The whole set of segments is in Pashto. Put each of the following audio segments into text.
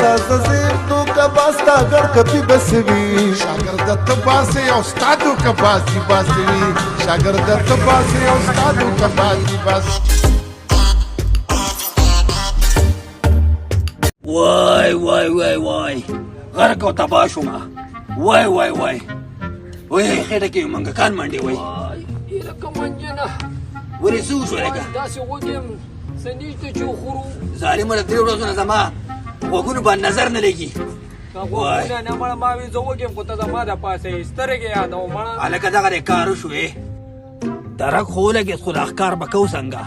تازه زیر نو که باستا ګړ کپي بس وي شاګرد ته باسي او استادو که باسي باسي وي شاګرد ته باسي او استادو که باسي باسي وای وای وای وای غرق او تباه شومه وای وای وای وای خیټه کې منګکان منډې وای لکه منجنه ولې څه وشو لکه داسې وږم څه نشته چې وخورو ظالمه 3 ورځو نه زما غوږونو باندې نظر نه لګي غوږونه نه مړه ما وي زه وږم خو ته زما د پاسه سترګې یادوه مړه هلکه دغه کار وشوې درک خو ولګېد خو د ښکار به کوو څنګه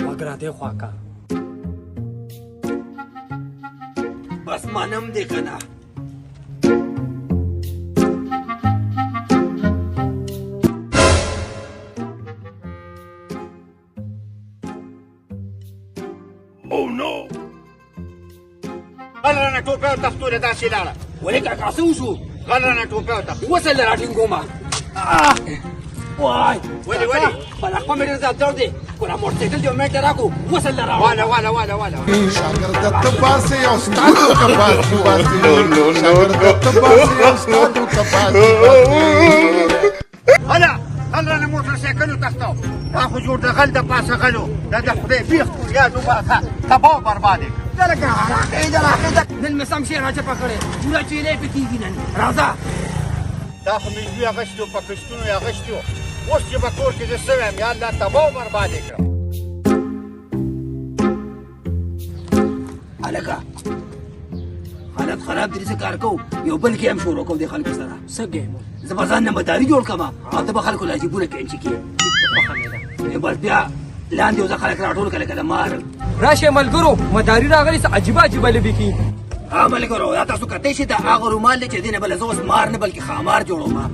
غوږ را دې خوا که بس منم دې که نه غل رانه ټوپۍ او تختونه داسې لاړه ولې کاکا څه وشو غل رانه ټوپۍ او تختونه وصل راټینګومه وای ولې بلخپه مې ډېر زیات درد دی خو دا موټرسایکل دې منټ راکړو وصل راوړه واله شاګرد ته باسي او استادو که باسي باسي شاګرد ته باسي او استادو که باسي باسي هلا غل رانه موټر سایکل وتښتو دا خو جوړ د غل د پاسه غلو دا د خدای بیخ یاد وباسه تباه او برباد یې کړ دا لکه راکړې نن مې سم شی راچپه کړې پوره چیلې پې کېږي نن راځه دا خو مې دوی اغشتي وو په کښتونو یې اغشتي وو اوس چې په کور کې زه سوی یم یا الله تباه او برباد یې کړم هلکه حالت خراب دی څه کار کوو یو بل کې هم شروع کوو دې خلکو سره څه ګیم زه به ځان نه مداري جوړ کړم او ته به خلکو له جیبونه کینچي کړې بس بیا لاندې یو ځای خلک راټول کړه لکه د مار راشه ملګرو مداري راغلي څه عجیبه عجیبه لوبې کوي ها ملګرو دا تاسو کتی شي دا هغه رومال دی چې دې نه بله زه اوس مار نه بلکې خامار جوړوم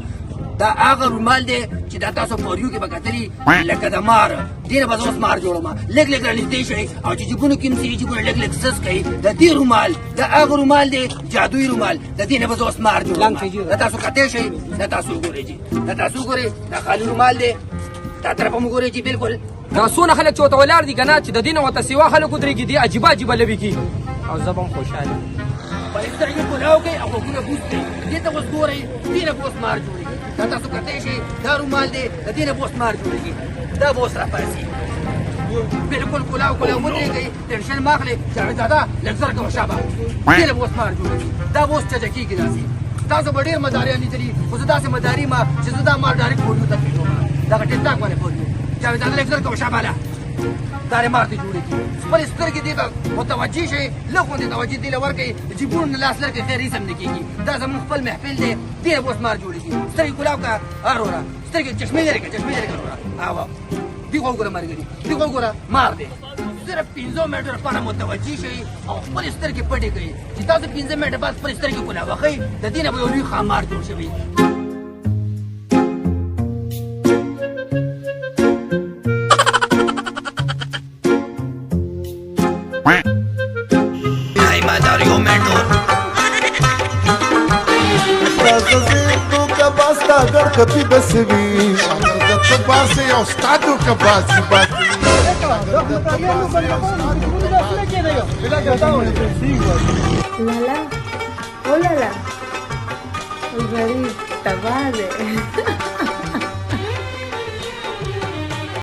دا هغه رومال دی چې دا تاسو په وریو کې به کتلي لکه د مار دې نه به زه اوس مار جوړوم لږ لږ رانږدې شئ او چې جیبونو کې هم څه جیبونه لږ لږ سس کوي د دې رومال دا هغه رومال دی جادویي رومال د دې نه به زه اوس مار جوړوم دا تاسو کتی شئ دا تاسو وګورئ جي دا تاسو وګورئ دا خالي رومال دی دا طرف هم وګورئ جي بالکل دا څونه خلک چې ورته ولاړ دي که نه چې د دې نه ورته سوا خلک ودرېږي دي عجیبه عجیبه لوبې کوي او زه به هم خوشحاله په سترګې کولاو کوي او غوږونه بوس کوي دې ته اوس ګورئ دې نه به اوس مار جوړېږي دا تاسو کتی شئ دا رومال دی د دې نه به اوس مار جوړېږي دا به اوس راپاسي بالکل کولاو ودرېږئ ټینشن مه اخلئ جاویدزاده لږ زر کوه شابه دې نه به اوس مار جوړېږي دا به اوس چجه کېږي داسې تاسو به ډېر مداریان لیدلي خو زه داسې مداري ما چې زه دا مار ډایرکټ پولیو ته پرېږدم دغه ټیکټاک باندې پولیو جاویدزاده لږ زر کوه شابه دا مار دې جوړېږي خپلې سترګې دې ته متوجه شئ لږ غوندې توجه دې له ورکړئ جیبونو نه لاس لرکړئ خیر هېڅ هم نه کېږي دا زموږ خپل محفل دی دې نه به اوس مار جوړېږي سترګې کولاو کړه وروره سترګې چشمې لرې کړه وروره هوا دې خوا وګوره ملګري دې خوا وګوره مار دی صرف 15 منټو لپاره متوجه شئ او خپلې سترګې پټې کړئ چې تاسو 15 منټه بعد خپلې سترګې کولاوه ښئ د دې نه به یو لوی خامار جوړ شوی تازه زیر نو که باستا ګړ کپي بس وي شاګرد ته باسي او استادو که باسي باسي Lala, hola, el David, tabale.